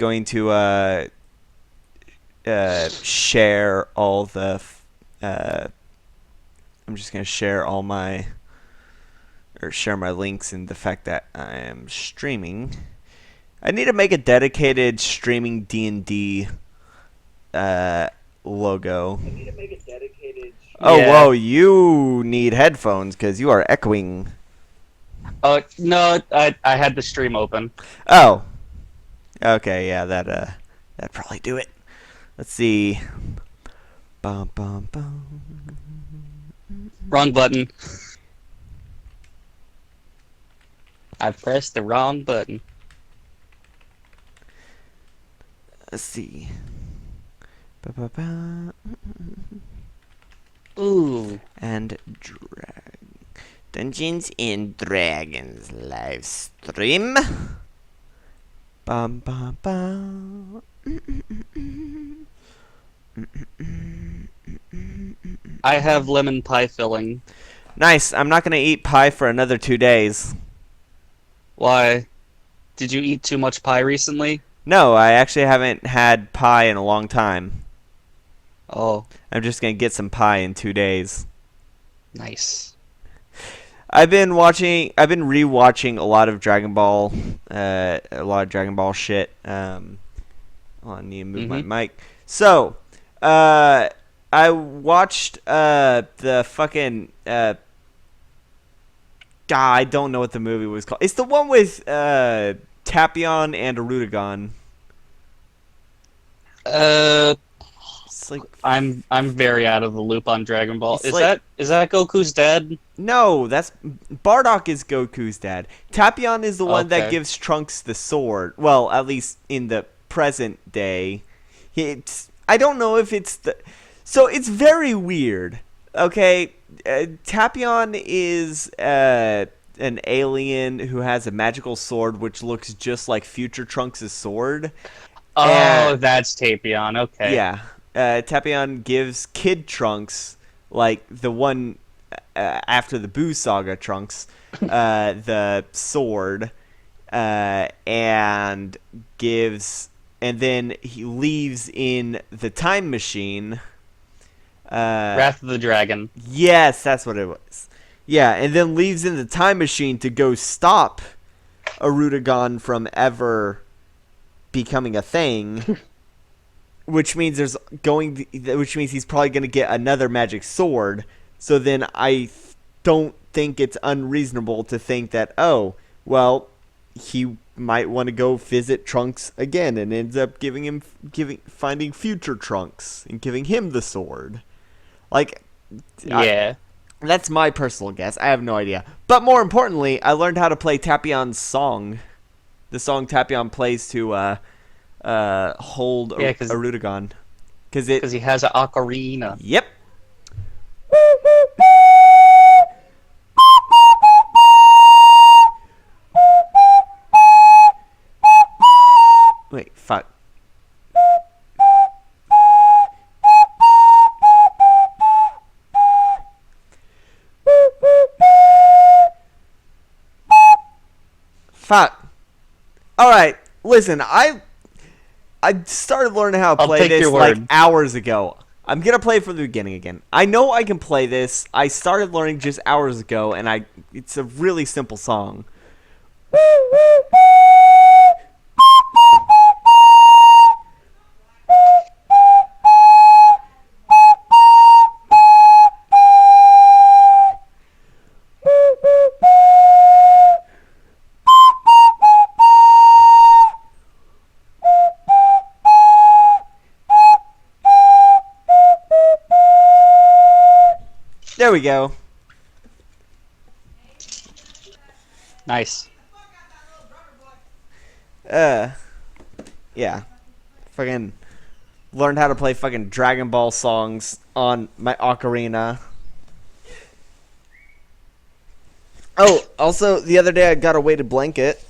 going to share all the. I'm just gonna share all my or share my links and the fact that I am streaming. I need to make a dedicated streaming D&D logo. Oh, Yeah. whoa, you need headphones because you are echoing. Oh no, I had the stream open. Oh, okay, yeah, that'd probably do it. Let's see. Bum, bum, bum. Wrong button. I pressed the wrong button. Let's see. Ba-ba-ba. Ooh. And Dungeons and Dragons live stream. Bum, bum, bum. I have lemon pie filling. Nice. I'm not gonna eat pie for another 2 days. Why? Did you eat too much pie recently? No, I actually haven't had pie in a long time. Oh, I'm just gonna get some pie in 2 days. nice. I've been rewatching a lot of Dragon Ball, shit. Hold on, I need to move my mic. So, I watched the fucking I don't know what the movie was called. It's the one with Tapion and Arudagon. It's like I'm very out of the loop on Dragon Ball. It's Is like- that Goku's dad? no, that's Bardock is Goku's dad. Tapion is the one that Okay. gives Trunks the sword. Well, at least in the present day. I don't know if it's the. So it's very weird. Okay, Tapion is an alien who has a magical sword which looks just like Future Trunks' sword. Oh, And- that's Tapion. Okay. Yeah, Tapion gives Kid Trunks, like the one after the Boo Saga Trunks, the sword, and then he leaves in the time machine. Wrath of the Dragon. Yes, that's what it was. Yeah, and then leaves in the time machine to go stop Arudagon from ever becoming a thing. Which means he's probably going to get another magic sword. So then don't think it's unreasonable to think that, oh, well, he might want to go visit Trunks again and ends up finding future Trunks and giving him the sword. Like, Yeah. that's my personal guess. I have no idea. But more importantly, I learned how to play Tapion's song. The song Tapion plays to hold Yeah, 'cause- Arudagon. Because he has an ocarina. Yep. Wait, fuck. Fuck. Alright, listen, I started learning how to I'll play take this your like word. hours ago. I'm gonna play from the beginning again. I know I can play this. I started learning just hours ago, and it's a really simple song. There we go. Nice. Yeah. Fucking learned how to play fucking Dragon Ball songs on my ocarina. Oh, also, the other day I got a weighted blanket.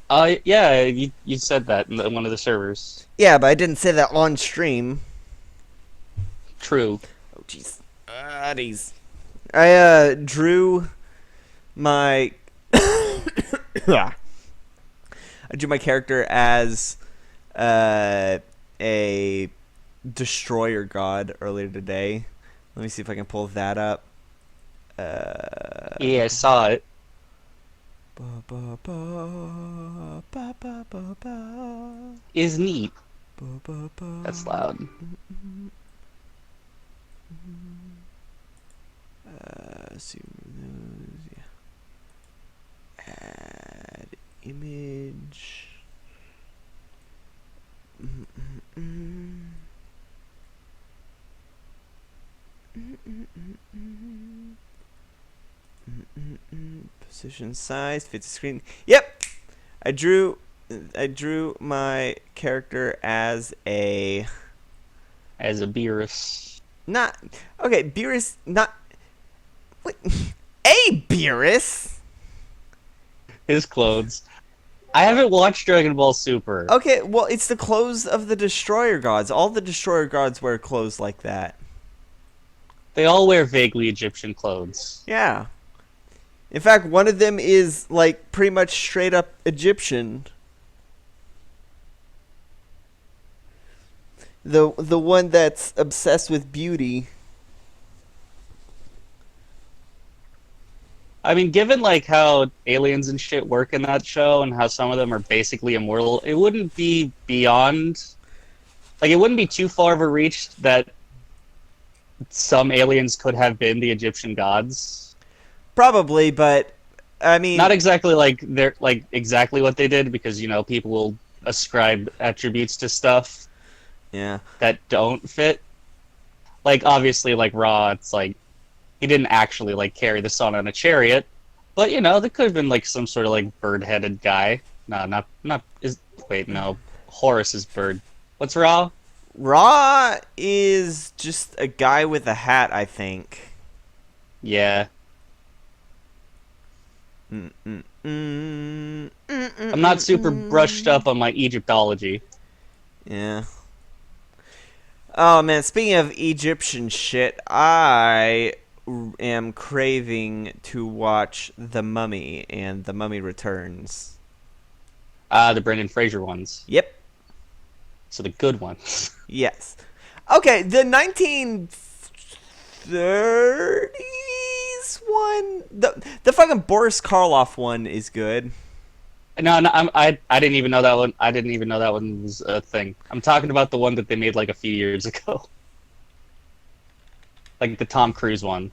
Yeah, you said that in one of the servers. Yeah, but I didn't say that on stream. True. Oh, jeez. Jeez. I drew my I drew my character as a destroyer god earlier today. Let me see if I can pull that up. Yeah, I saw it. Ba, ba, ba, ba, ba, ba, ba, Is neat. ba, ba, ba. That's loud. See, yeah. Add image. Position size, fit the screen. Yep, I drew my character as a Beerus. not okay. Beerus, not what? A Beerus. His clothes. I haven't watched Dragon Ball Super. Okay, well, it's the clothes of the destroyer gods. All the destroyer gods wear clothes like that. They all wear vaguely Egyptian clothes. Yeah. In fact, one of them is like pretty much straight up Egyptian. The one that's obsessed with beauty. I mean, given like how aliens and shit work in that show and how some of them are basically immortal, it wouldn't be beyond like it wouldn't be too far of a reach that some aliens could have been the Egyptian gods. Probably, but I mean, Not exactly like they're like exactly what they did because you know people will ascribe attributes to stuff yeah. that don't fit. Like obviously like Ra, it's like he didn't actually like carry the sun on a chariot, but you know there could have been like some sort of like bird-headed guy. No, not is wait no Horus is bird. What's Ra? Ra is just a guy with a hat, I think. Yeah, I'm I'm not super brushed up on my Egyptology. Yeah. Oh man, speaking of Egyptian shit, I am craving to watch The Mummy and The Mummy Returns. The Brendan Fraser ones. Yep. So the good ones. Yes. Okay, the 1930s one, the fucking Boris Karloff one is good. No, I didn't even know that one. I didn't even know that one was a thing. I'm talking about the one that they made like a few years ago, like the Tom Cruise one.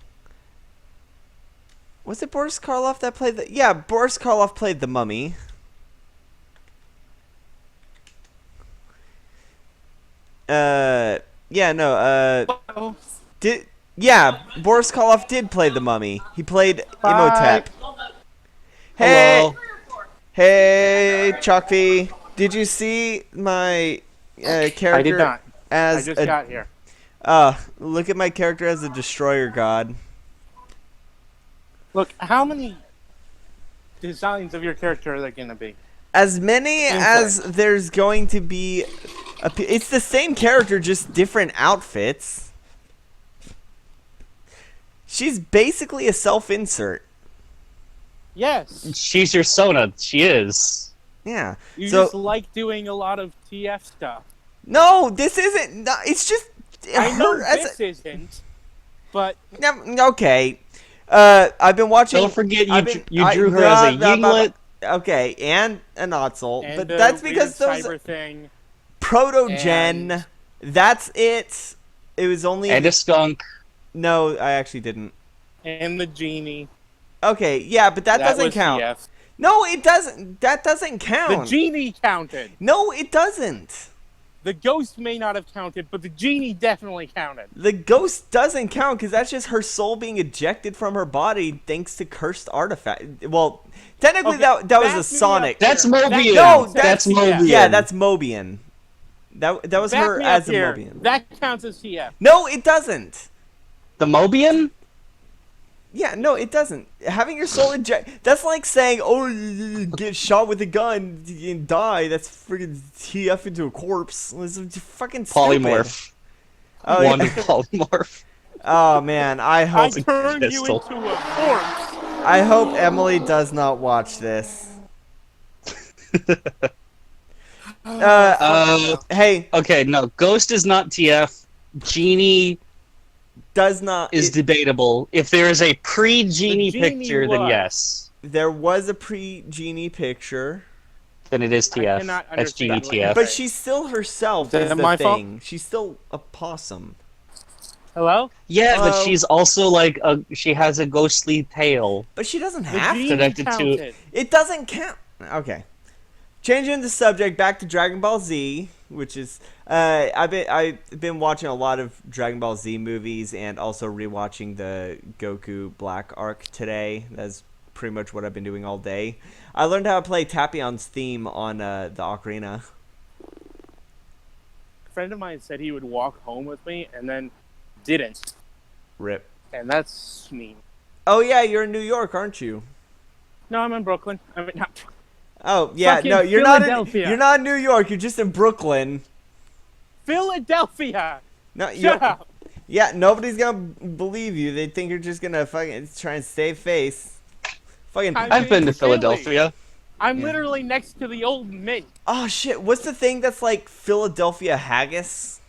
Was it Boris Karloff that played the? Yeah, Boris Karloff played the Mummy. Yeah, no, did yeah, Boris Karloff did play the Mummy. He played Imhotep. Hey, Hello. hey, Chucky, did you see my character? I did not. As I just got here. Look at my character as a destroyer god. Look, how many designs of your character are there going to be? As many as there's going to be. It's the same character, just different outfits. She's basically a self-insert. Yes. She's your Sona. She is. Yeah. You So just like doing a lot of TF stuff. no, this isn't. No, it's just. I know her as this isn't, but okay. I've been watching. Don't forget you I've been- you I- drew her as a blah, blah, blah. yinglet. Okay, and an Otzel, and but the that's weird because those cyber thing proto-gen. and- That's it. It was only And a skunk. no. I actually didn't. and the genie. Okay, yeah, but that doesn't was count. TF. No, it doesn't. That doesn't The count. genie counted. No, it doesn't. The ghost may not have counted, but the genie definitely counted. The ghost doesn't count because that's just her soul being ejected from her body thanks to cursed artifact. Well, technically Okay, that was back a me Sonic. up That's here. Mobian. No, that's TF. Mobian. Yeah, that's Mobian. That was Back her me as up a here. Mobian. That counts as TF. No, it doesn't. the Mobian. Yeah, no, it doesn't. Having your soul eject—that's like saying, "Oh, you get shot with a gun and die." That's freaking TF into a corpse. It's fucking stupid. Polymorph. Oh, One yeah. polymorph. Oh man, I I hope turned you pistol. into a corpse. I hope Emily does not watch this. Hey, Okay, no, Ghost is not TF. Genie does not. is debatable. If there is a pre-Genie The Genie picture, then was. yes. There was a pre-Genie picture, Then it is I TF. cannot That's Genie understand what you're TF. but saying. she's still herself. Is that Is the my fault? thing? She's still a possum. Hello? Yeah, but Hello? she's also like she has a ghostly tail. But she doesn't The have Genie to. Connected to- counted. It doesn't count. Okay. Changing the subject back to Dragon Ball Z, which is I've been watching a lot of Dragon Ball Z movies and also rewatching the Goku Black arc today. That's pretty much what I've been doing all day. I learned how to play Tapion's theme on the ocarina. A friend of mine said he would walk home with me and then didn't. Rip. And that's mean. Oh yeah, you're in New York, aren't you? No, I'm in Brooklyn. I mean, not. Oh yeah, Fucking no, you're not in, Philadelphia. you're not in New York. You're just in Brooklyn. Philadelphia! No, you're, Shut up! yeah, nobody's gonna believe you. They think you're just gonna fucking try and save face. Fucking. I've been to Philly. Philadelphia. I'm Yeah. literally next to the Old Mint. Oh shit! What's the thing that's like Philadelphia haggis?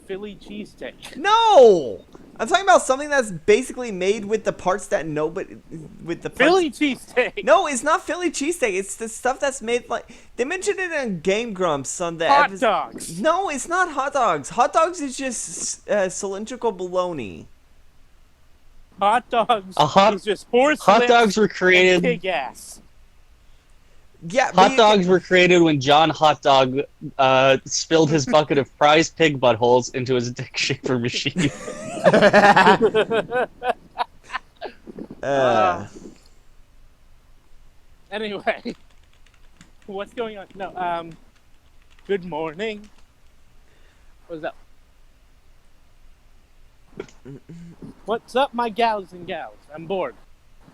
Philly cheesesteak. No, I'm talking about something that's basically made with the parts that nobody with the parts. Philly cheesesteak! No, it's not Philly cheesesteak. It's the stuff that's made like they mentioned it in Game Grumps on the Hot episode. dogs! No, it's not hot dogs. Hot dogs is just cylindrical bologna. Hot dogs is just horse Hot lips dogs were and created. pig ass. Yeah, but Hot you dogs were created when John Hot Dog spilled his bucket of prize pig buttholes into his dick shaper machine. Anyway, what's going on? No, good morning. What's up? What's up, my gals and gals? I'm bored.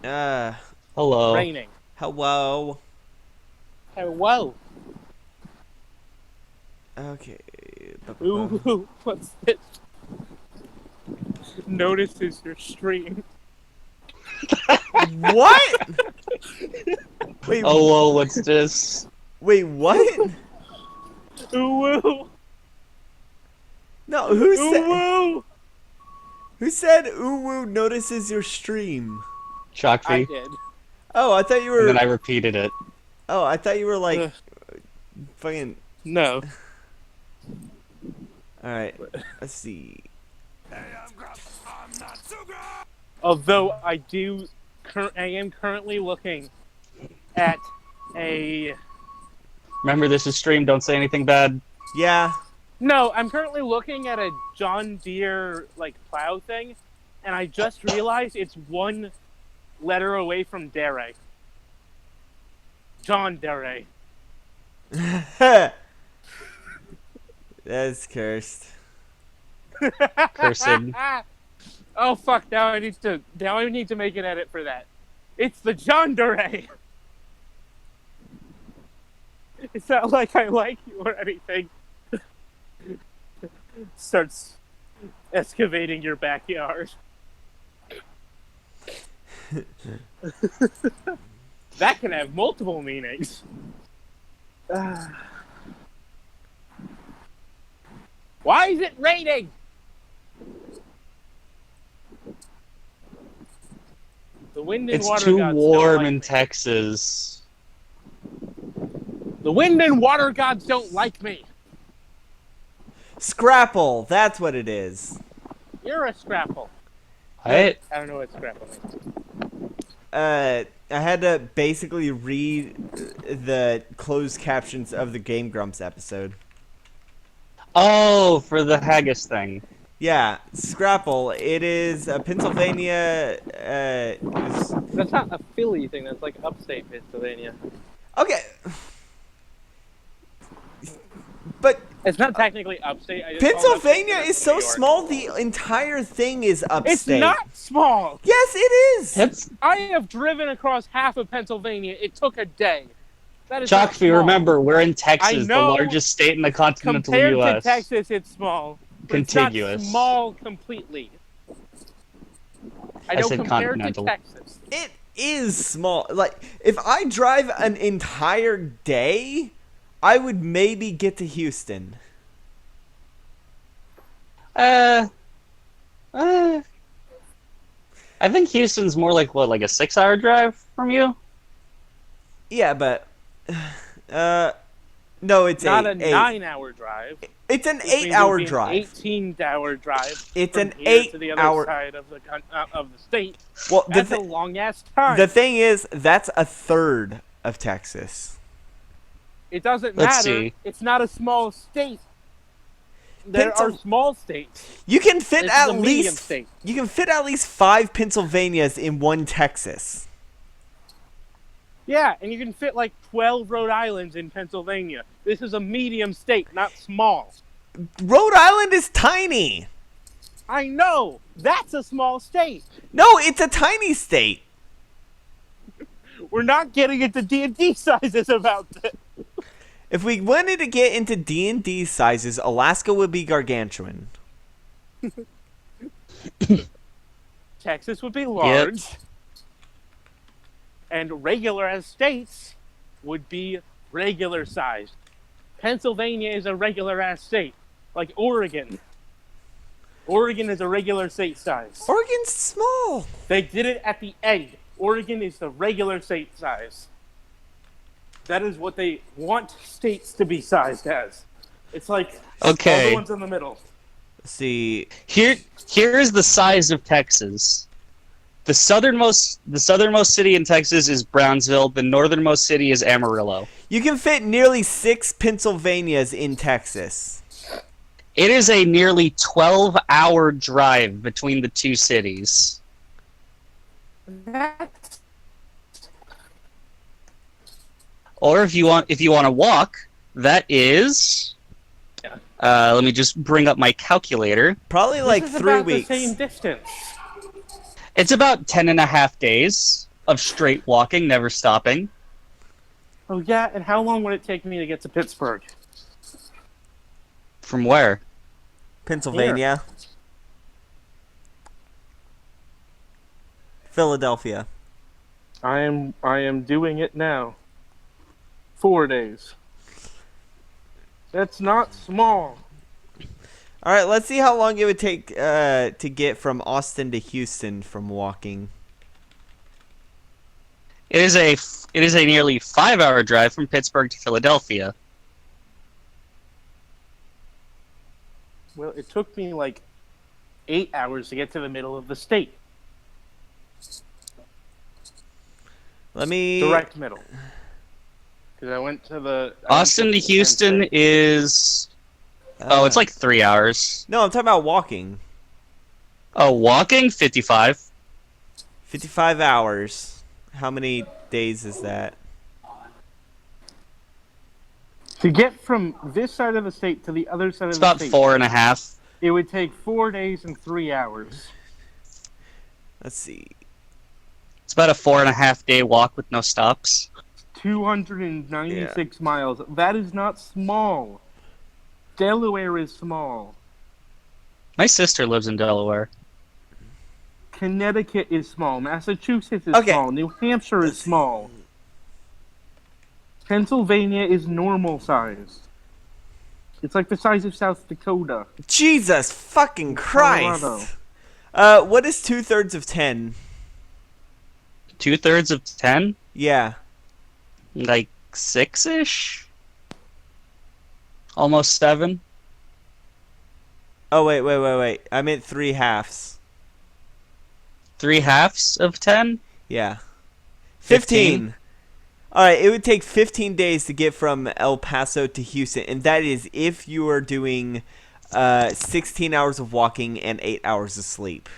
Hello. Raining. Hello. Hello. Okay. Ooh, what's this? Notices your stream. What? Wait. Oh, whoa, what's this? Wait. What? Ooh, No. Who said? ooh, Who said? Ooh woo notices your stream. I Chakvi. did. Oh, I thought you were. And then I repeated it. Oh, I thought you were like, fucking. No. All right. Let's see. Although I am currently looking at a. Remember, this is stream. Don't say anything bad. Yeah. No, I'm currently looking at a John Deere like plow thing, and I just realized it's one letter away from Dere. John Dere. That's cursed. Cursed. Oh fuck! Now I need to make an edit for that. It's the John Dere. It's not like I like you or anything. Starts excavating your backyard. That can have multiple meanings. Why is it raining? The wind and It's water too gods don't warm like in me. Texas. The wind and water gods don't like me. Scrapple. That's what it is. You're a scrapple. What? I don't know what scrapple means. I had to basically read the closed captions of the Game Grumps episode. Oh, for the haggis thing. Yeah, Scrapple. It is a Pennsylvania. That's not a Philly thing. That's like upstate Pennsylvania. Okay. But It's not technically upstate. I just call it Pennsylvania upstate is so New York. small. The entire thing is upstate. It's not small. Yes, it is. It's I have driven across half of Pennsylvania. It took a day. That is not Chakvi, small. remember, we're in Texas, the know. largest state in the continental Compared U.S. to Texas, it's small. But Contiguous. It's not small completely. I I know said compared to continental. Texas. is small. Like, if I drive an entire day, I would maybe get to Houston. Uh, uh, I think Houston's more like what, like a 6-hour drive from you? Yeah, but no, it's Not a eight. 9-hour drive. It's an Which means it would 8-hour be an drive. 18-hour drive. It's from an here to the other 8-hour side of the state. Well, That's a long ass time. the thing is, that's a third of Texas. It doesn't Let's matter. see. It's not a small state. There are small states. You can fit This at is a medium least state. you can fit at least 5 Pennsylvanias in one Texas. Yeah, and you can fit like 12 Rhode Islands in Pennsylvania. This is a medium state, not small. Rhode Island is tiny. I know. That's a small state. No, it's a tiny state. We're not getting into D&D sizes about this. If we wanted to get into D&D sizes, Alaska would be gargantuan. Texas would be large. And regular as states would be regular sized. Pennsylvania is a regular ass state. Like Oregon. Oregon is a regular state size. Oregon's small. They did it at the end. Oregon is the regular state size. That is what they want states to be sized as. It's like all Okay. the ones in the middle. Let's see. Here's the size of Texas. The southernmost city in Texas is Brownsville. The northernmost city is Amarillo. You can fit nearly 6 Pennsylvanias in Texas. It is a nearly 12-hour drive between the two cities. That's Or if you want to walk, that is. Let me just bring up my calculator. Probably like this is 3 about weeks. the same distance. It's about 10.5 days of straight walking, never stopping. Oh yeah, and how long would it take me to get to Pittsburgh? From where? Pennsylvania. Philadelphia. I am doing it now. 4 days. That's not small. All right, let's see how long it would take to get from Austin to Houston from walking. It is a nearly 5-hour drive from Pittsburgh to Philadelphia. Well, it took me like 8 hours to get to the middle of the state. Let me Direct middle. Because I went to the... Austin to Houston is... Oh, it's like 3 hours. No, I'm talking about walking. Oh, walking? 55. 55 hours. How many days is that? To get from this side of the state to the other side It's of the about state, 4.5. it would take 4 days and 3 hours. Let's see. It's about a 4.5 day walk with no stops. 296 miles. That is not small. Delaware is small. My sister lives in Delaware. Connecticut is small. Massachusetts is Okay. small. New Hampshire is small. Pennsylvania is normal size. It's like the size of South Dakota. Jesus fucking Christ. Colorado. What is 2/3 of 10? 2/3 of 10? Yeah. Like 6-ish? Almost 7? Oh, wait. I meant 3/2. 3/2 of 10? Yeah. 15. Alright, it would take 15 days to get from El Paso to Houston, and that is if you are doing 16 hours of walking and 8 hours of sleep.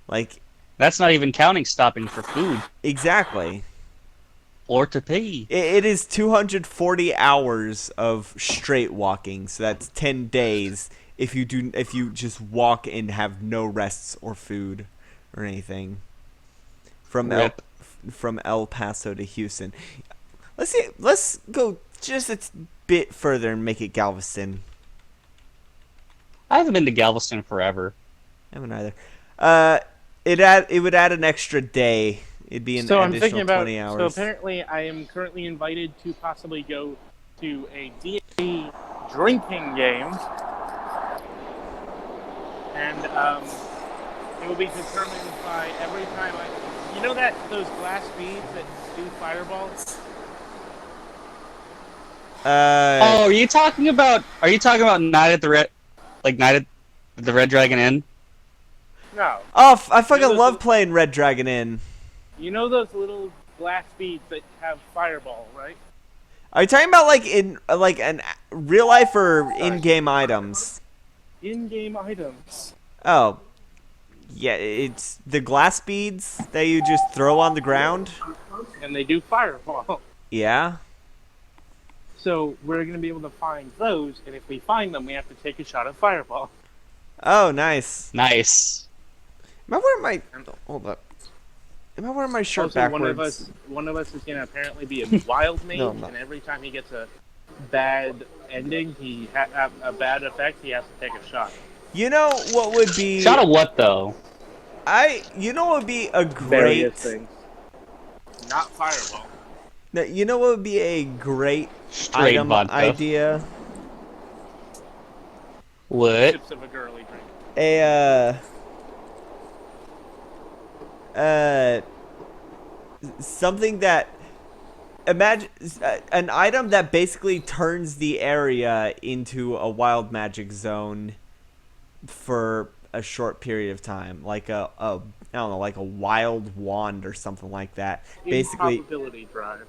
Like, That's not even counting stopping for food exactly. or to pee. It is 240 hours of straight walking, so that's 10 days if you just walk and have no rests or food or anything. From El Paso to Houston. Let's go just a bit further and make it Galveston. I haven't been to Galveston forever. I haven't either. It would add an extra day. It'd be an So I'm thinking additional about. 20 hours. So apparently, I am currently invited to possibly go to a D&D drinking game, and it will be determined by every time I. You know that those glass beads that do fireballs? Oh, are you talking about Night at the Red Dragon Inn? No. Oh, I fucking those love little- playing Red Dragon Inn. You know those little glass beads that have fireball, right? Are you talking about like in like an real life or in-game items? In-game items. Oh, yeah, it's the glass beads that you just throw on the ground. And they do fireball. Yeah. So we're going to be able to find those, and if we find them, we have to take a shot of fireball. Oh, nice. Nice. Am I wearing my? Hold up. Am I wearing my shirt Also, backwards? one of us is going to apparently be a wild mage, No, I'm not. and every time he gets a bad ending, a bad effect, he has to take a shot. You know what would be? Shot of what though? You know what would be a Various great? things. Not fireball. No, you know what would be a great Straight item vodka. idea? What? Chips of a girly drink. Something that imagine an item that basically turns the area into a wild magic zone for a short period of time, like a I don't know, like a wild wand or something like that. Basically, Improbability drive.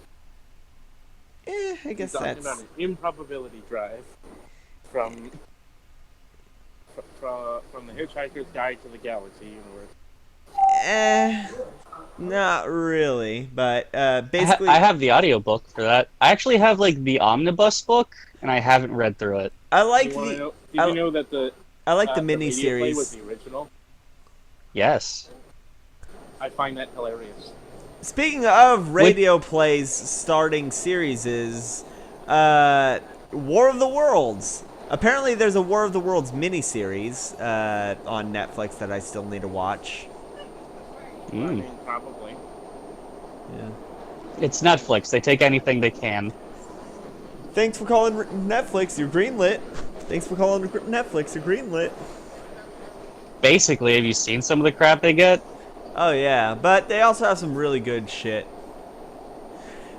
I guess Talking that's about an improbability drive from the Hitchhiker's Guide to the Galaxy universe. not really, but basically, I have the audiobook for that. I actually have like the omnibus book, and I haven't read through it. I like Did the you know that the I like the radio play was miniseries. the original? Yes. I find that hilarious. Speaking of radio plays starting series is War of the Worlds. Apparently there's a War of the Worlds miniseries on Netflix that I still need to watch. I mean, probably. Yeah. It's Netflix. They take anything they can. Thanks for calling Netflix, you're greenlit. Thanks for calling Netflix, you're greenlit. Basically, have you seen some of the crap they get? Oh yeah, but they also have some really good shit.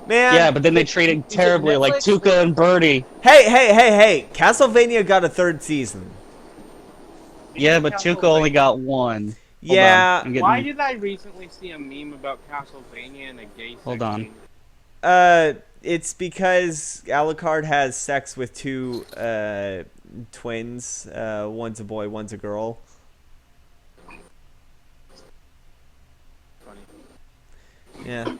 Man. Yeah, but then they treat it terribly, like Netflix? Tuca and Birdie. Hey! Castlevania got a third season. Yeah, but Tuca only got one. Hold Yeah. on, I'm getting- Why did I recently see a meme about Castlevania and a gay sex Hold on. scene? It's because Alucard has sex with two twins. One's a boy, one's a girl. Funny. Yeah.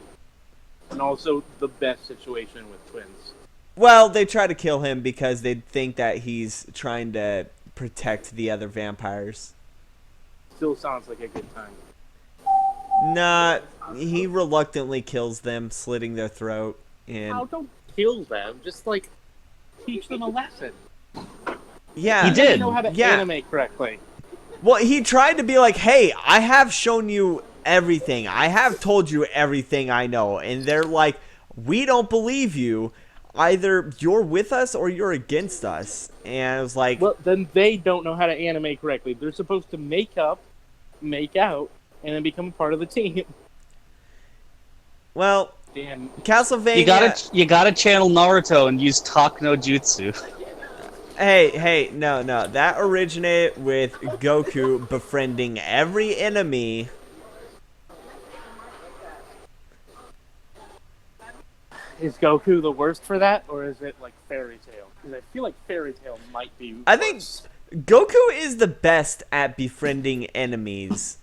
And also the best situation with twins. Well, they try to kill him because they think that he's trying to protect the other vampires. Still sounds like a good time. Nah, he reluctantly kills them, slitting their throat. And How don't kill them? Just like teach them a lesson. yeah, He did. They know how to Yeah. animate correctly. Well, he tried to be like, "Hey, I have shown you everything. I have told you everything I know." And they're like, "We don't believe you. Either you're with us or you're against us." And I was like, Well, then they don't know how to animate correctly. They're supposed to make up, make out, and then become a part of the team. "Well, Damn. Castlevania." You gotta channel Naruto and use Talk no Jutsu. Hey, no. That originated with Goku befriending every enemy. Is Goku the worst for that, or is it like Fairy Tail? Because I feel like Fairy Tail might be I think worse. Goku is the best at befriending enemies.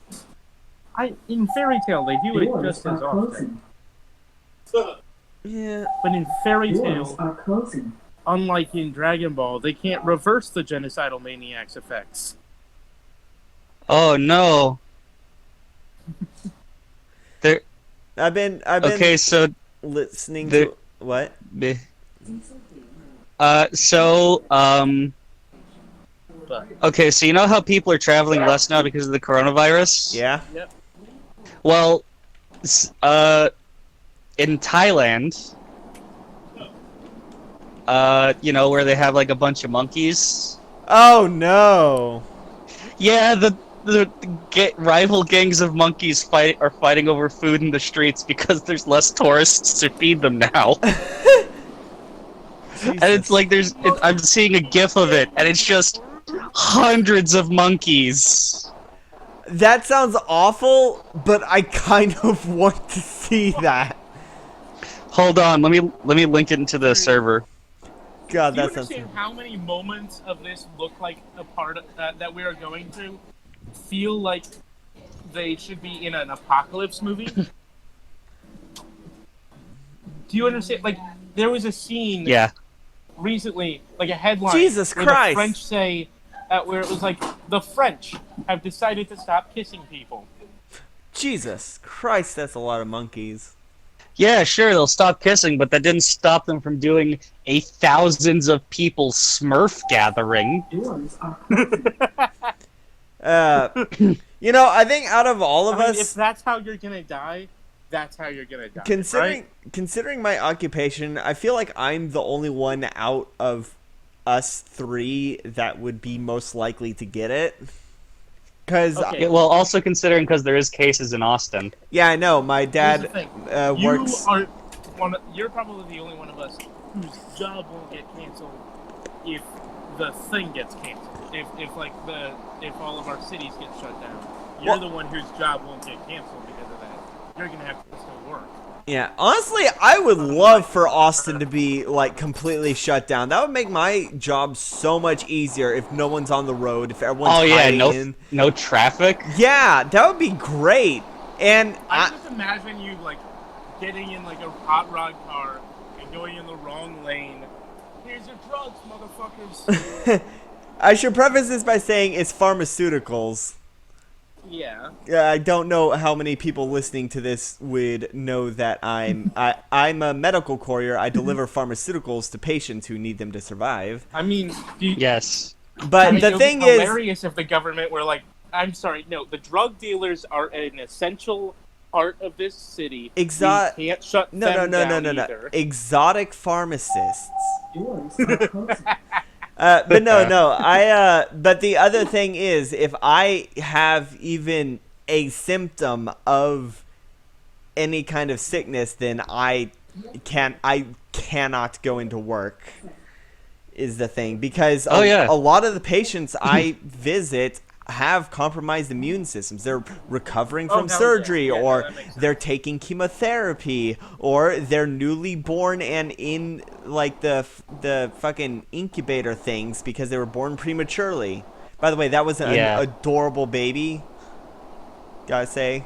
In Fairy Tail, they do it just as often. Yeah. But in Fairy Doors Tail, are closing. unlike in Dragon Ball, they can't reverse the genocidal maniac's effects. Oh no. There. I've been Okay, so listening the- to what? But Okay, so you know how people are traveling less now because of the coronavirus? Yeah. yep. Well, in Thailand, you know, where they have like a bunch of monkeys. Oh no! Yeah, the rival gangs of monkeys are fighting over food in the streets because there's less tourists to feed them now. And it's Jesus. like I'm seeing a GIF of it, and it's just hundreds of monkeys. That sounds awful, but I kind of want to see that. Hold on, let me link it into the server. God, Do you that sounds. understand how many moments of this look like a part of, that we are going to feel like they should be in an apocalypse movie? Do you understand? Like, there was a scene Yeah. recently, like a headline, Jesus where Christ. the French say, where it was like, the French have decided to stop kissing people. Jesus Christ, that's a lot of monkeys. Yeah, sure, they'll stop kissing, but that didn't stop them from doing a thousands of people Smurf gathering. You know, I think out of all of I mean, us, if that's how you're gonna die, that's how you're gonna die. considering right? considering my occupation, I feel like I'm the only one out of us three that would be most likely to get it. Because Okay. Yeah, well, also considering because there is cases in Austin. yeah, I know my Here's dad the thing. works. You're probably the only one of us whose job won't get canceled if the thing gets canceled. If all of our cities get shut down. You're Well- the one whose job won't get canceled because of that. You're gonna have to still work. Yeah, honestly, I would love for Austin to be like completely shut down. That would make my job so much easier if no one's on the road, if everyone's Oh yeah, hiding in. no traffic. Yeah, that would be great. And I just imagine you like getting in like a hot rod car and going in the wrong lane. Here's your drugs, motherfuckers. I should preface this by saying it's pharmaceuticals. Yeah. I don't know how many people listening to this would know that I'm a medical courier. I deliver pharmaceuticals to patients who need them to survive. I mean, Yes. But I mean, the it would thing be is, hilarious if the government were like, "I'm sorry, no, the drug dealers are an essential part of this city. We can't shut no, them down no. either." Exotic pharmacists. But no. But the other thing is, if I have even a symptom of any kind of sickness, then I cannot go into work. Is the thing, because a lot of the patients I visit have compromised immune systems. They're recovering from surgery, or they're taking chemotherapy, or they're newly born and in like the fucking incubator things because they were born prematurely. By the way, that was an adorable baby. Gotta say,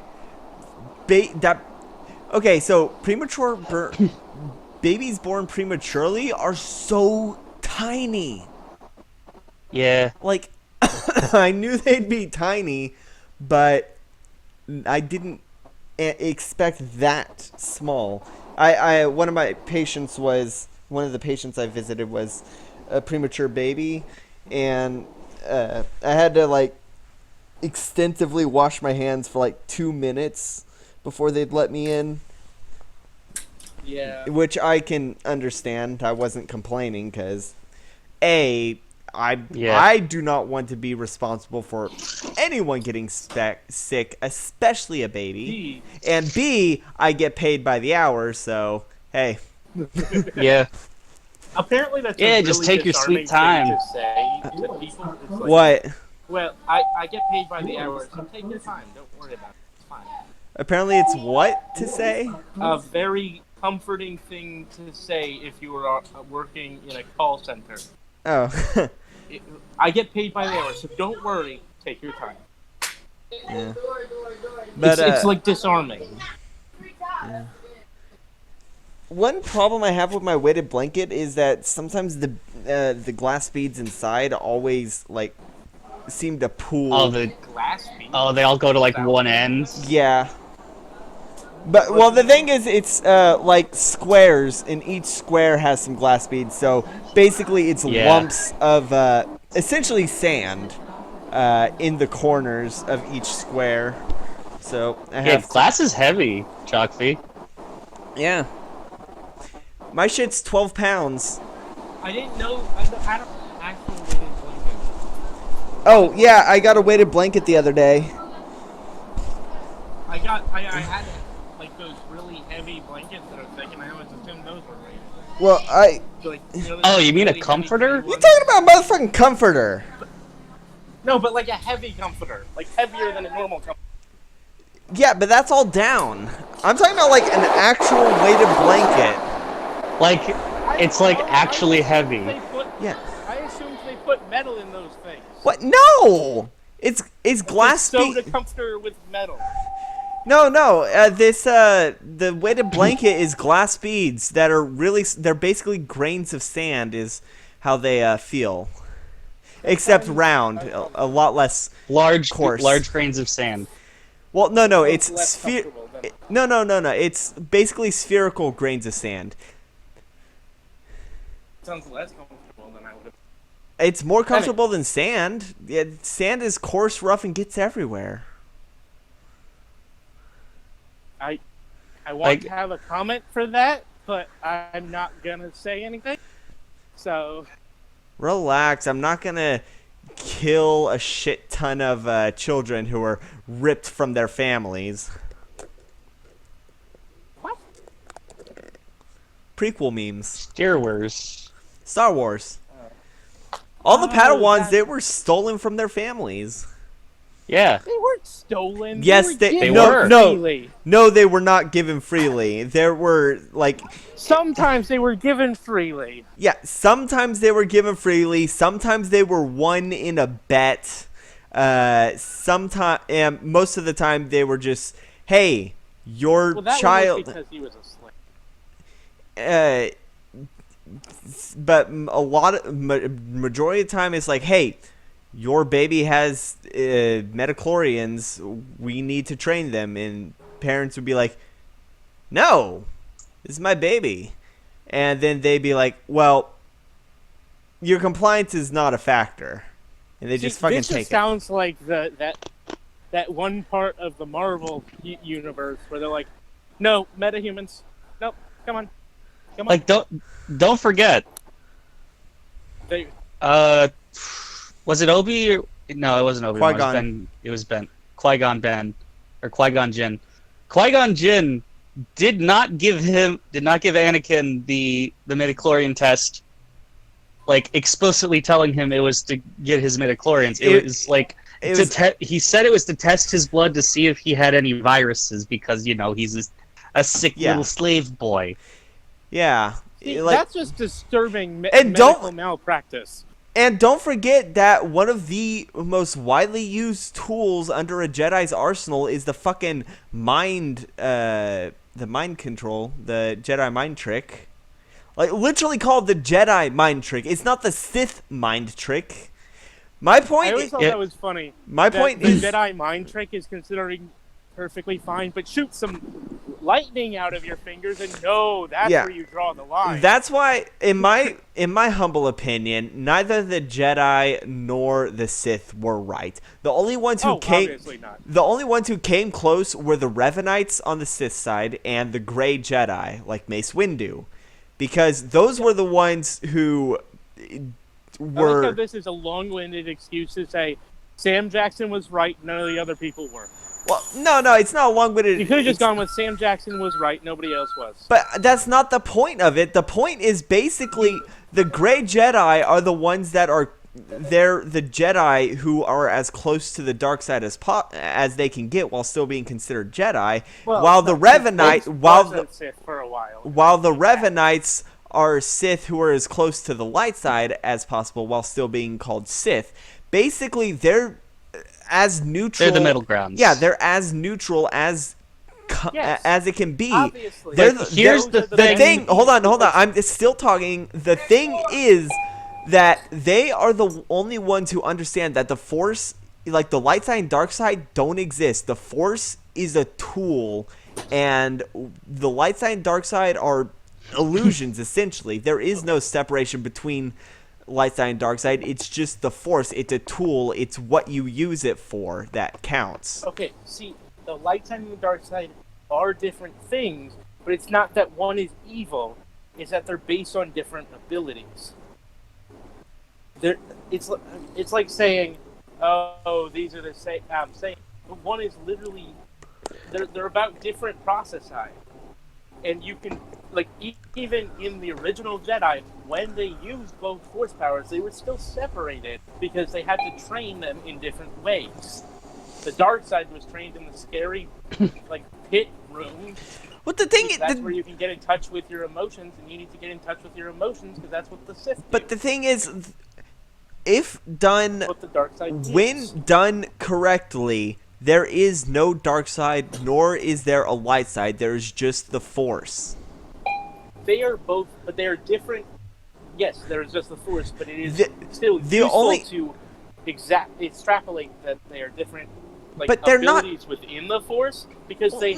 okay, so babies born prematurely are so tiny. Yeah. Like, I knew they'd be tiny, but I didn't expect that small. One of the patients I visited was a premature baby, and I had to like extensively wash my hands for like 2 minutes before they'd let me in. Yeah. Which I can understand. I wasn't complaining because I do not want to be responsible for anyone getting sick, especially a baby. And B, I get paid by the hour, so hey. Yeah. Apparently that's just take your sweet time. To say to people. It's like, What? Well, I get paid by the hour, so take your time. Don't worry about it. It's fine. Apparently it's what to say? A very comforting thing to say if you were working in a call center. Oh. I get paid by the hour, so don't worry. Take your time. Yeah. But, it's like disarming. Yeah. One problem I have with my weighted blanket is that sometimes the glass beads inside always like seem to pool. Oh, Glass beads? Oh, they all go to like one end. Yeah. But well, the thing is, it's like squares, and each square has some glass beads. So basically, it's lumps of essentially sand in the corners of each square. So I Yeah, have glass is heavy, Chalkfee. yeah. My shit's 12 pounds. I didn't know. I don't actually weighted blanket. Oh yeah, I got a weighted blanket the other day. I had like those really heavy blankets that are thick, and I always assumed those were weighted. Well, So, like, Oh, you mean a really heavy comforter? weighted you ones. talking about a motherfucking comforter? No, but like a heavy comforter, like heavier than a normal comforter. Yeah, but that's all down. I'm talking about like an actual weighted blanket. Like, it's like actually heavy. Yeah. I assumed they put metal in those things. What? No. It's glass Soda bead. comforter with metal. No. The weighted blanket is glass beads that are they're basically grains of sand is how they feel. Except round, a lot less Large coarse. grains of sand. Well, no, it's less comfortable than- No. It's basically spherical grains of sand. Sounds less comfortable than I would have. It's more comfortable than sand. Yeah, sand is coarse, rough, and gets everywhere. I want Like- to have a comment for that, but I'm not gonna say anything. So Relax. I'm not gonna kill a shit ton of children who are ripped from their families. what? Prequel memes. Star Wars. Star Wars. All the Padawans, that- they were stolen from their families. Yeah. They weren't stolen. Yes, were they given were. freely. No, they were not given freely. There were, like, Sometimes they were given freely. yeah, sometimes they were given freely. Sometimes they were won in a bet. Sometimes, and most of the time they were just, hey, your Well, that child. was because he was a slave. But a lot of majority of the time it's like, hey, your baby has metachlorians, we need to train them, and parents would be like, no, this is my baby, and then they'd be like, well, your compliance is not a factor, and they just fucking this take just sounds like that one part of the Marvel universe where they're like, no, metahumans, nope, come on. Like, don't forget. They, Was it Obi? No, it wasn't Obi. Qui-Gon. It was Ben. Qui-Gon Ben, or Qui-Gon Jinn. Qui-Gon Jinn did not give Anakin the midichlorian test, like explicitly telling him it was to get his midichlorians. It was like he said it was to test his blood to see if he had any viruses because he's a sick little slave boy. Yeah. see, Like, that's just disturbing And medical malpractice. and don't forget that one of the most widely used tools under a Jedi's arsenal is the fucking mind control, the Jedi mind trick. Like, literally called the Jedi mind trick. It's not the Sith mind trick. My point I always is, thought that was funny. my that point the is, Jedi mind trick is considering perfectly fine, but shoot some lightning out of your fingers, and no, that's Yeah. where you draw the line. that's why, in my humble opinion, neither the Jedi nor the Sith were right. The only ones who obviously not. The only ones who came close were the Revenites on the Sith side and the Grey Jedi, like Mace Windu, because those were the ones who I were. like how this is a long-winded excuse to say Sam Jackson was right, none of the other people were. Well, no, it's not a long-winded. You could have just gone with Sam Jackson was right, nobody else was. But that's not the point of it. The point is basically the Grey Jedi are the ones that are. They're the Jedi who are as close to the dark side as they can get while still being considered Jedi. While the Revenites, Sith for a while. while the Revenites are Sith who are as close to the light side as possible while still being called Sith. Basically, they're as neutral. They're the middle grounds. Yeah, they're as neutral as Yes. as it can be. Obviously. They're But here's the thing. Hold on. I'm still talking. The thing is that they are the only ones who understand that the Force, like the light side and dark side, don't exist. The Force is a tool, and the light side and dark side are illusions. Essentially, there is no separation between light side and dark side. It's just the Force. It's a tool. It's what you use it for that counts. Okay, see, the light side and the dark side are different things, but it's not that one is evil. It's that they're based on different abilities. It's like saying, oh, these are the same. Saying, but one is literally they're about different processi, and you can like even in the original Jedi, when they used both force powers, they were still separated because they had to train them in different ways. The dark side was trained in the scary, like pit room. What the thing? That's where you can get in touch with your emotions, and you need to get in touch with your emotions because that's what the Sith do. But the thing is, if done, what the dark side when is. done correctly, there is no dark side, nor is there a light side. There is just the Force. They are both, but they are different. Yes, there is just the Force, but it is still the useful only to extrapolate that they are different. Like, but they're not abilities within the Force because they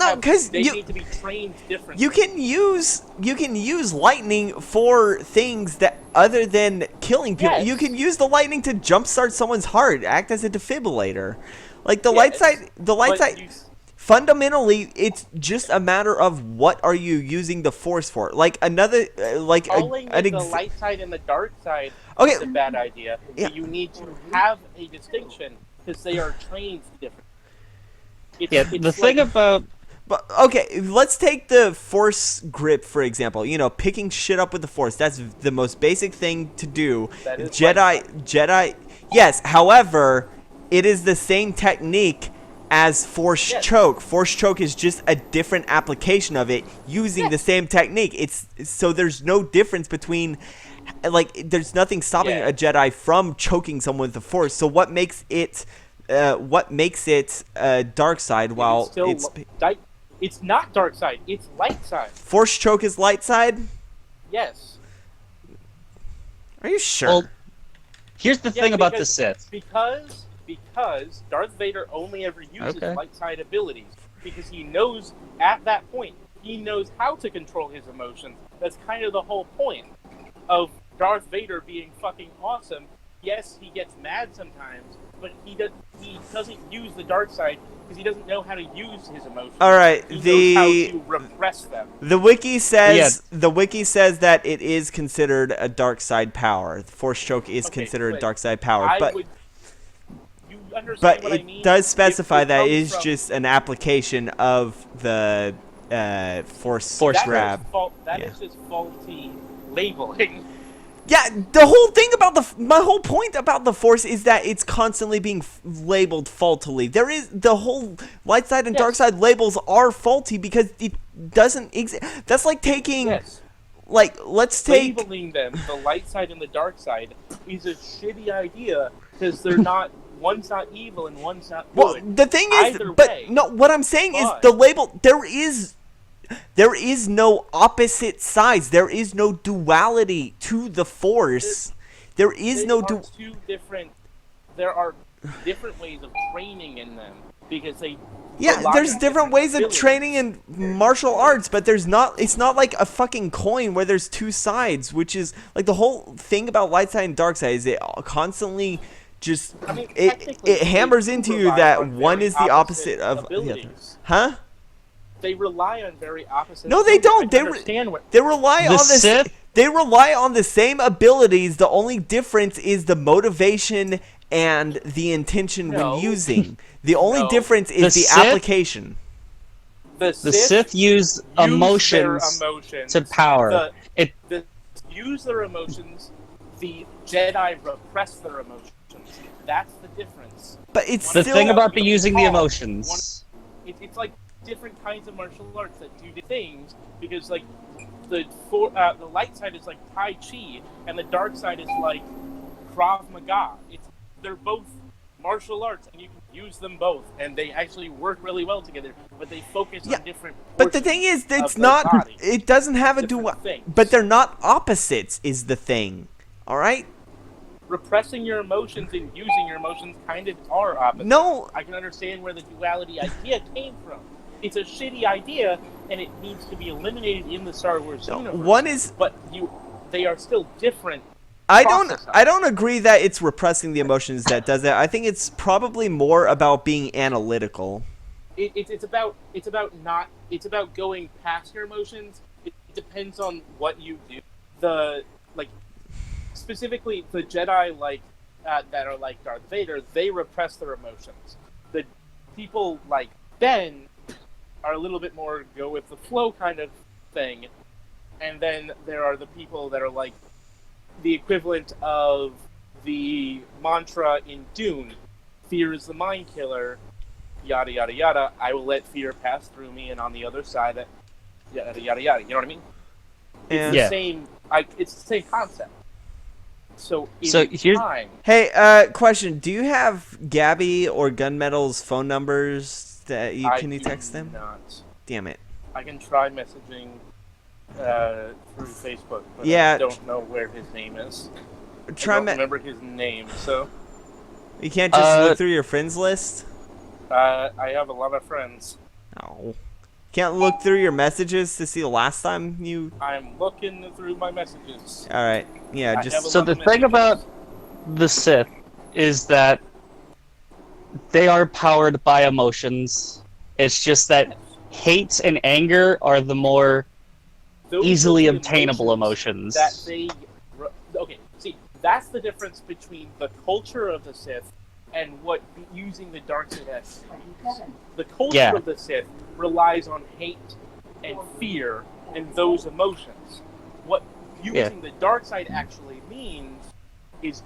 need to be trained differently. You can use lightning for things that other than killing people. Yes. You can use the lightning to jumpstart someone's heart, act as a defibrillator. Like the light side, fundamentally, it's just a matter of what are you using the Force for. Like another, like calling it the light side and the dark side okay. is a bad idea. Yeah. You need to have a distinction because they are trained different. The thing about... But, okay, let's take the Force grip, for example. You know, picking shit up with the Force. That's the most basic thing to do. That is Jedi... Yes, however, it is the same technique as Force Choke. Force Choke is just a different application of it using the same technique. So there's no difference between... Like, there's nothing stopping a Jedi from choking someone with the Force. So what makes it... dark side while it's not dark side, it's light side. Force Choke is light side? Yes. Are you sure? Well, here's the thing about the Sith. Because Darth Vader only ever uses light side abilities. Because he knows, at that point, he knows how to control his emotions. That's kind of the whole point of Darth Vader being fucking awesome. Yes, he gets mad sometimes, but he doesn't use the dark side because he doesn't know how to use his emotions. All right, he knows how to repress them. The wiki says that it is considered a dark side power. The Force Choke is considered a dark side power, but it does specify that it is just an application of the Force grab. That is just faulty labeling. Yeah, the whole thing about my whole point about the Force is that it's constantly being labeled faultily. There is the whole light side and dark side labels are faulty because it doesn't exist. That's like taking, like, let's take labeling them the light side and the dark side is a shitty idea because they're not. One's not evil and one's not good. Well, the thing is, what I'm saying is the label. There is no opposite sides. There is no duality to the Force. There are different ways of training in them because they. Yeah, there's different ways of training in martial arts, but there's not. It's not like a fucking coin where there's two sides, which is like the whole thing about light side and dark side is it constantly just it hammers into you that one is the opposite of the other. Huh? They rely on very opposite. No, they don't. They rely on the same abilities. The only difference is the motivation and the intention when using. The only difference is the application. The Sith use emotions to power. Use their emotions. The Jedi repress their emotions. That's the difference. But it's the thing about using the emotions. It's like different kinds of martial arts that do things because like the light side is like Tai Chi and the dark side is like Krav Maga. They're both martial arts and you can use them both and they actually work really well together, but they focus on different. But the thing is, it's not. Body. It doesn't have a dual. But they're not opposites. Is the thing. All right. Repressing your emotions and using your emotions kind of are opposites. No. I can understand where the duality idea came from. It's a shitty idea, and it needs to be eliminated in the Star Wars universe. One is, but they are still different. I don't agree that it's repressing the emotions that does that. I think it's probably more about being analytical. it's about going past your emotions. It depends on what you do. The like specifically the Jedi that are like Darth Vader, they repress their emotions. The people like Ben are a little bit more go with the flow kind of thing, and then there are the people that are like the equivalent of the mantra in Dune: "Fear is the mind killer." Yada yada yada. I will let fear pass through me, and on the other side, that yada yada yada. You know what I mean? It's Yeah. the same. It's the same concept. So time. Hey, question: do you have Gabby or Gunmetal's phone numbers that can you text them? Not. Damn it. I can try messaging through Facebook, but Yeah. I don't know where his name is. Try I don't remember his name, so You can't just look through your friends list? I have a lot of friends. No. Can't look through your messages to see the last time you... I'm looking through my messages. Alright. Yeah, I have just... a So lot the of thing messages. about the Sith is that they are powered by emotions. It's just that hate and anger are the more Those easily are the obtainable emotions. that they okay, see, that's the difference between the culture of the Sith and what using the dark side has. The culture of the Sith relies on hate and fear and those emotions. What using the dark side actually means is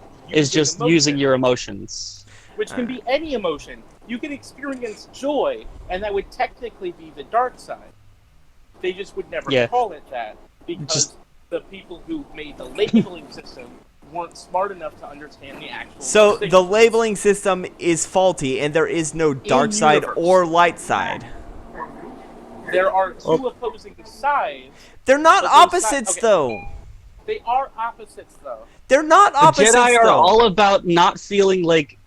just using your emotions, which can be any emotion. You can experience joy, and that would technically be the dark side. They just would never call it that because the people who made the labeling system weren't smart enough to understand the actual. So the labeling system is faulty, and there is no dark side or light side. There are two opposing sides. They're not opposites, though. They are opposites, though. They're not opposites, the Jedi are though. all about not feeling like.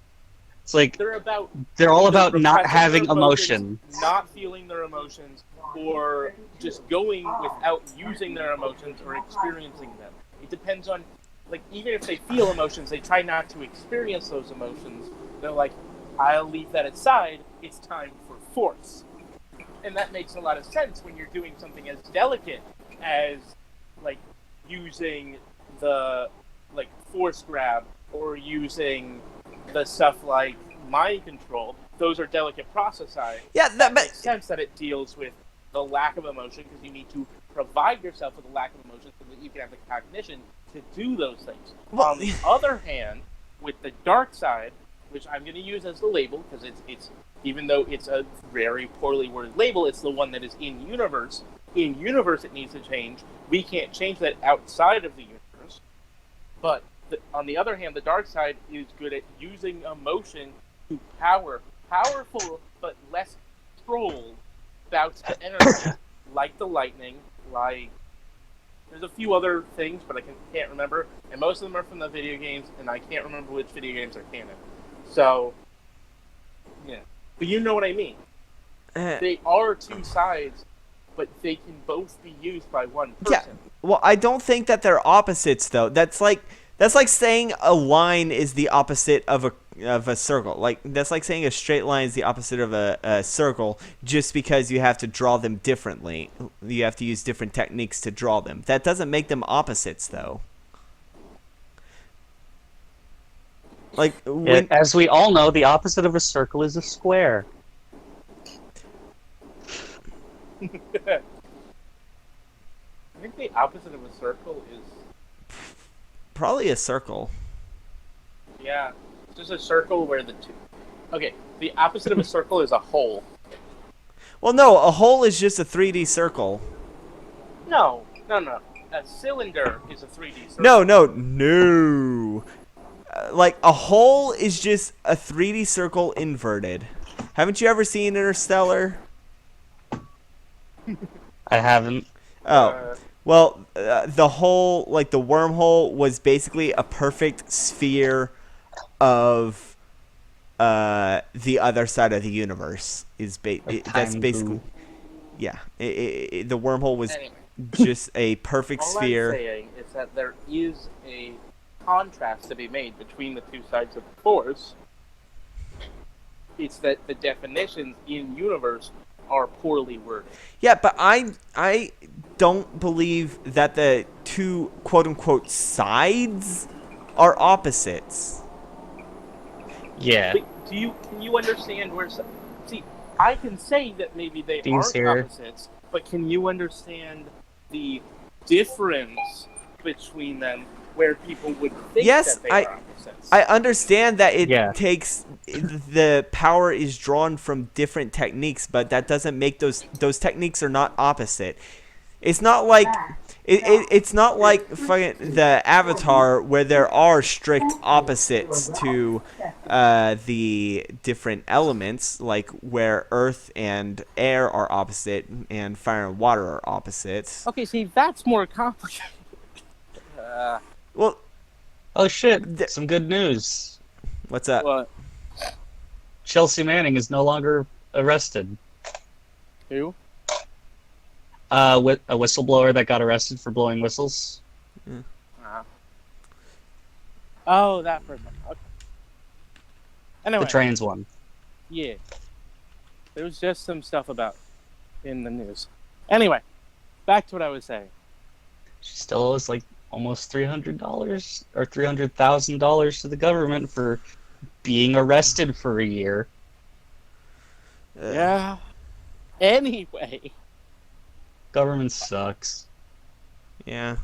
It's like they're all about not having emotion, not feeling their emotions, or just going without using their emotions or experiencing them. It depends on, like, even if they feel emotions, they try not to experience those emotions. They're like, I'll leave that aside. It's time for force. And that makes a lot of sense when you're doing something as delicate as, like, using the, like, force grab or using the stuff like mind control. Those are delicate processi. Yeah, that makes sense that it deals with the lack of emotion because you need to provide yourself with a lack of emotion so that you can have the cognition to do those things. Well, on the other hand, with the dark side, which I'm going to use as the label because it's even though it's a very poorly worded label, it's the one that is in universe. In universe, it needs to change. We can't change that outside of the universe. But on the other hand, the dark side is good at using emotion to powerful but less controlled bouts of energy, like the lightning, like there's a few other things, but I can't remember, and most of them are from the video games, and I can't remember which video games are canon. So, yeah, but you know what I mean. They are two sides, but they can both be used by one person. Yeah. Well, I don't think that they're opposites, though. That's like saying a line is the opposite of a circle. Like, that's like saying a straight line is the opposite of a circle just because you have to draw them differently. You have to use different techniques to draw them. That doesn't make them opposites, though. Like, as we all know, the opposite of a circle is a square. I think the opposite of a circle is probably a circle. Yeah, it's just a circle where the two. Okay, the opposite of a circle is a hole. Well, no, a hole is just a 3D circle. No. A cylinder is a 3D circle. No. Like, a hole is just a 3D circle inverted. Haven't you ever seen Interstellar? I haven't. Oh. Well, the hole, like the wormhole, was basically a perfect sphere of the other side of the universe. That's basically, yeah. The wormhole was just a perfect sphere. All I'm saying is that there is a contrast to be made between the two sides of the force, It's that the definitions in universe are poorly worded. Yeah, but I don't believe that the two quote unquote sides are opposites. Yeah. But can you understand where? See, I can say that maybe they These aren't here. opposites, but can you understand the difference between them, where people would think Yes, that they are opposites? I understand that it Yeah. takes the power is drawn from different techniques, but that doesn't make those techniques are not opposite. It's not like it's not like fucking the Avatar where there are strict opposites to the different elements, like where earth and air are opposite and fire and water are opposites. Okay, see, that's more complicated. Well, Oh shit! Some good news. what's up? What? Chelsea Manning is no longer arrested. Who? With a whistleblower that got arrested for blowing whistles. Oh, that person. Okay. Anyway, The trans one. yeah. There was just some stuff about in the news. Anyway, back to what I was saying. She still owes like almost $300 or $300,000 to the government for being arrested for a year. Yeah. Anyway, Government sucks. Yeah.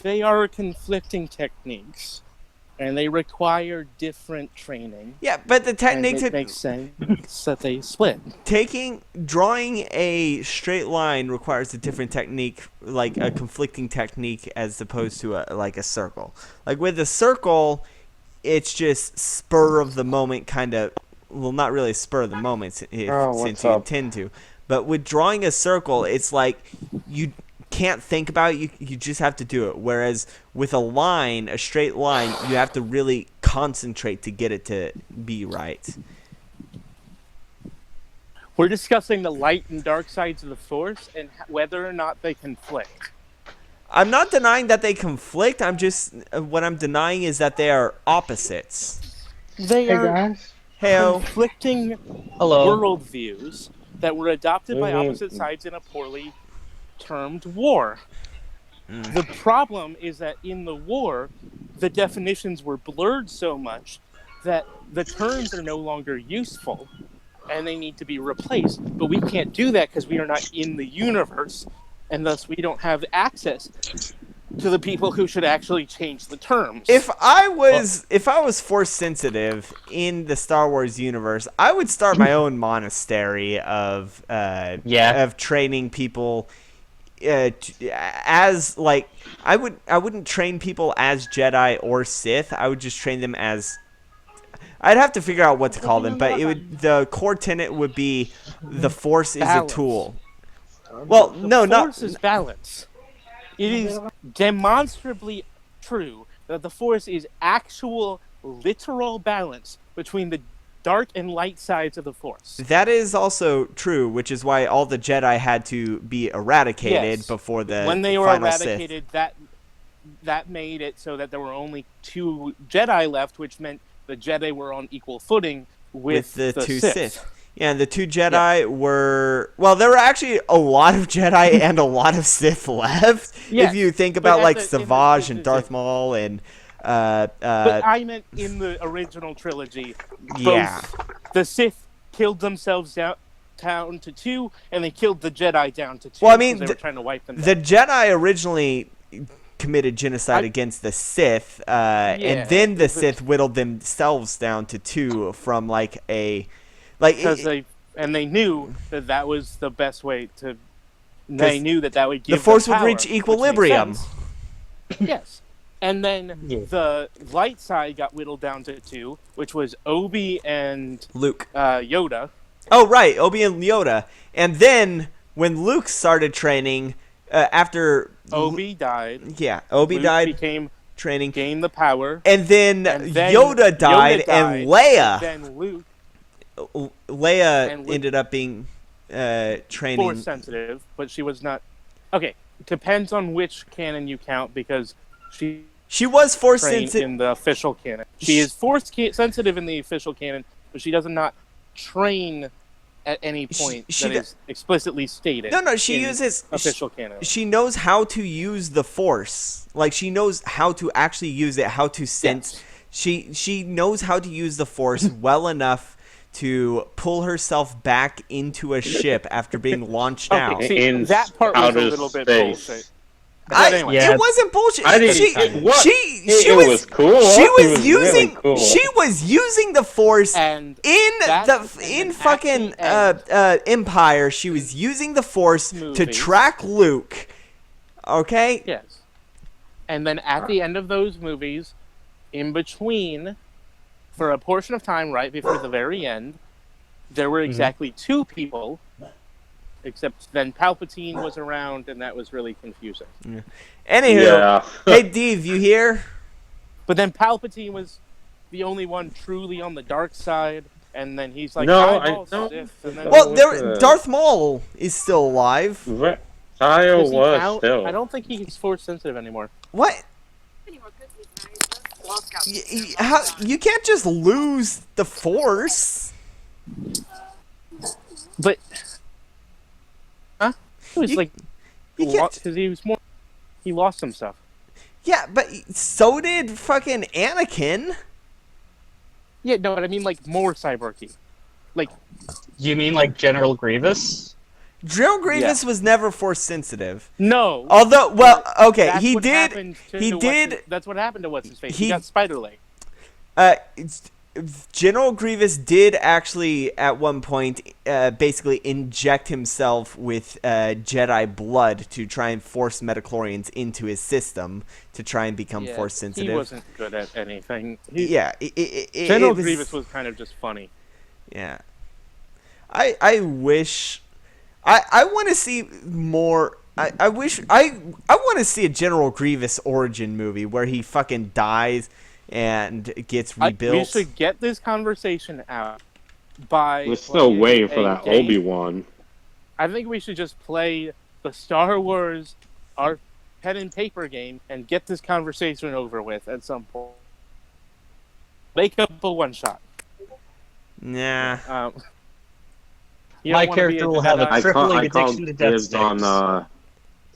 they are conflicting techniques, and they require different training. Yeah, but the And techniques it makes sense that they split. drawing a straight line requires a different technique, like a conflicting technique as opposed to a circle. Like with a circle, it's just spur of the moment kind of, well, not really spur of the moment since you intend to. But with drawing a circle, it's like you can't think about it, you just have to do it. Whereas with a line, a straight line, you have to really concentrate to get it to be right. We're discussing the light and dark sides of the Force and whether or not they conflict. I'm not denying that they conflict. I'm just what I'm denying is that they are opposites. They Hey are guys. Heyo. conflicting Hello. worldviews that were adopted by opposite sides in a poorly termed war. The problem is that in the war, the definitions were blurred so much that the terms are no longer useful and they need to be replaced. But we can't do that because we are not in the universe, and thus we don't have access to the people who should actually change the terms. If I was force sensitive in the Star Wars universe, I would start my own monastery of training people as like I wouldn't train people as Jedi or Sith. I would just train them as I'd have to figure out what to call them, but the core tenet would be the Force is Balance. a tool. Well, no, the Force not is balance. It is demonstrably true that the Force is actual, literal balance between the dark and light sides of the Force. that is also true, which is why all the Jedi had to be eradicated Yes. before the When they were final Sith. eradicated, that made it so that there were only 2 Jedi left, which meant the Jedi were on equal footing with the two Sith. Sith. Yeah, and the 2 Jedi were... Well, there were actually a lot of Jedi and a lot of Sith left. Yes, if you think but about, at like, the- in Savage the- and Darth Maul and... But I meant in the original trilogy, Yeah. both the Sith killed themselves down to 2, and they killed the Jedi down to 2. Well, I mean, because they were trying to wipe them The down. Jedi originally committed genocide against the Sith, and then the Sith whittled themselves down to 2 from, like, a... like Because they knew that was the best way to... They knew that would give the Force them would power, reach which makes equilibrium. sense. Yes. And then the light side got whittled down to 2, which was Obi and Luke. Yoda. Oh, right, Obi and Yoda. And then, when Luke started training, after... Obi died. Yeah, Obi Luke died became training. gained the power. And then, And then Yoda died, and Leia... Then Luke, Leia and Luke- ended up being training... Force sensitive, but she was not... Okay, depends on which canon you count, because She was Force trained sensitive. in the official canon. She is Force sensitive in the official canon, but she does not train at any point she that is explicitly stated. No, she in uses official canon. She knows how to use the Force. Like, she knows how to actually use it, how to sense. Yes. She knows how to use the Force well enough to pull herself back into a ship after being launched out. Okay, see, In that part was a outer little bit space. bullshit. But anyway, Yeah. It wasn't bullshit. I didn't. She It was. she It was was cool. She It was was using really cool. she was using the Force and in that- the and in then fucking at the Empire. She was using the Force to Movies. track Luke. Okay? yes, and then at the end of those movies, in between, for a portion of time right before the very end, there were exactly two people. Except then Palpatine was around, and that was really confusing. Anywho, Yeah. hey Dave, you here? But then Palpatine was the only one truly on the dark side, and then he's like, No, I'm I all don't- Sith, and then Well, there- Darth Maul is still alive. Tayo Does he was count? still. I don't think he's force sensitive anymore. What? How you can't just lose the Force? But he was You- like, you can't- because he lost some stuff. Yeah, but so did fucking Anakin. Yeah, no, but I mean like more cyborgy. Like You mean like General Grievous? General Grievous was never Force sensitive. no. Although, well, okay, That's he what did. happened to He what's did. his- That's what happened to what's his face. he- He got spider leg. General Grievous did actually, at one point, basically inject himself with Jedi blood to try and force metachlorians into his system to try and become Yeah, Force sensitive. He wasn't good at anything. Yeah, General it was, Grievous was kind of just funny. Yeah, I wish, I want to see more. I wish I want to see a General Grievous origin movie where he fucking dies and gets rebuilt. We should get this conversation out by. We're still playing waiting for a that game. Obi-Wan. I think we should just play the Star Wars our pen and paper game and get this conversation over with at some point. Make up a one shot. Nah. You My don't wanna be character will have Jedi. a crippling addiction to death dibs sticks. on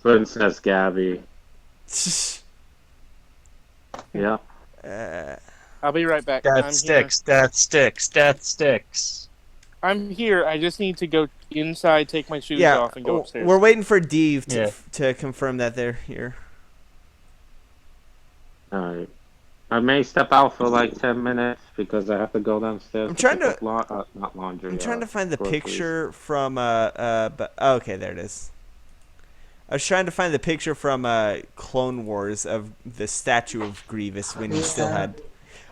Princess Gabby. Yeah. I'll be right back. Death sticks, death sticks, death sticks. I'm here. I just need to go inside, take my shoes Yeah, off, and go upstairs. we're waiting for Dave Yeah. to confirm that they're here. Alright. I may step out for like 10 minutes because I have to go downstairs. I'm trying pick to- up not laundry. I'm trying to find the groceries. picture from okay, there it is. I was trying to find the picture from Clone Wars of the statue of Grievous when he still had.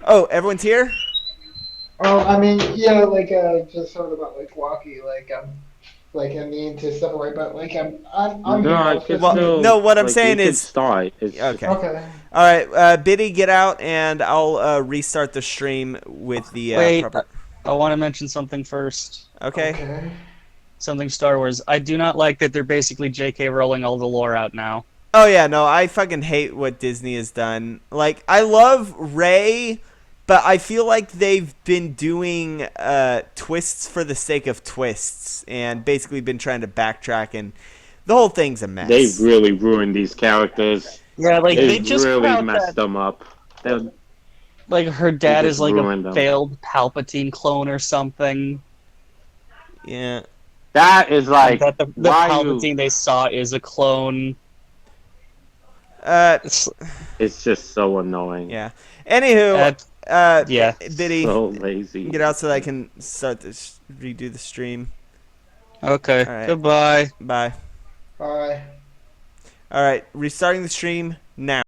Oh, everyone's here? Oh, I mean, yeah, like, just sort of about, like, walkie, like, I mean, to separate, but, like, I'm No, here. I It's could just- Well, still, no, what I'm like, saying you could is- start. It's Okay. Okay. All right, Biddy, get out, and I'll restart the stream with the Wait, proper. I want to mention something first. Okay. Okay. Something Star Wars. I do not like that they're basically J.K. rolling all the lore out now. Oh yeah, no, I fucking hate what Disney has done. Like, I love Rey, but I feel like they've been doing twists for the sake of twists, and basically been trying to backtrack, and the whole thing's a mess. They've really ruined these characters. Yeah, like they They've just put really out messed that, them up. They're- like her dad just is like ruined a them. failed Palpatine clone or something. Yeah. That is like That the why Palpatine you, they saw is a clone. It's, it's just so annoying. yeah. Anywho, yeah. Biddy, So lazy. get out so that I can start this, redo the stream. Okay. All right. Goodbye. Bye. Bye. All right, restarting the stream now.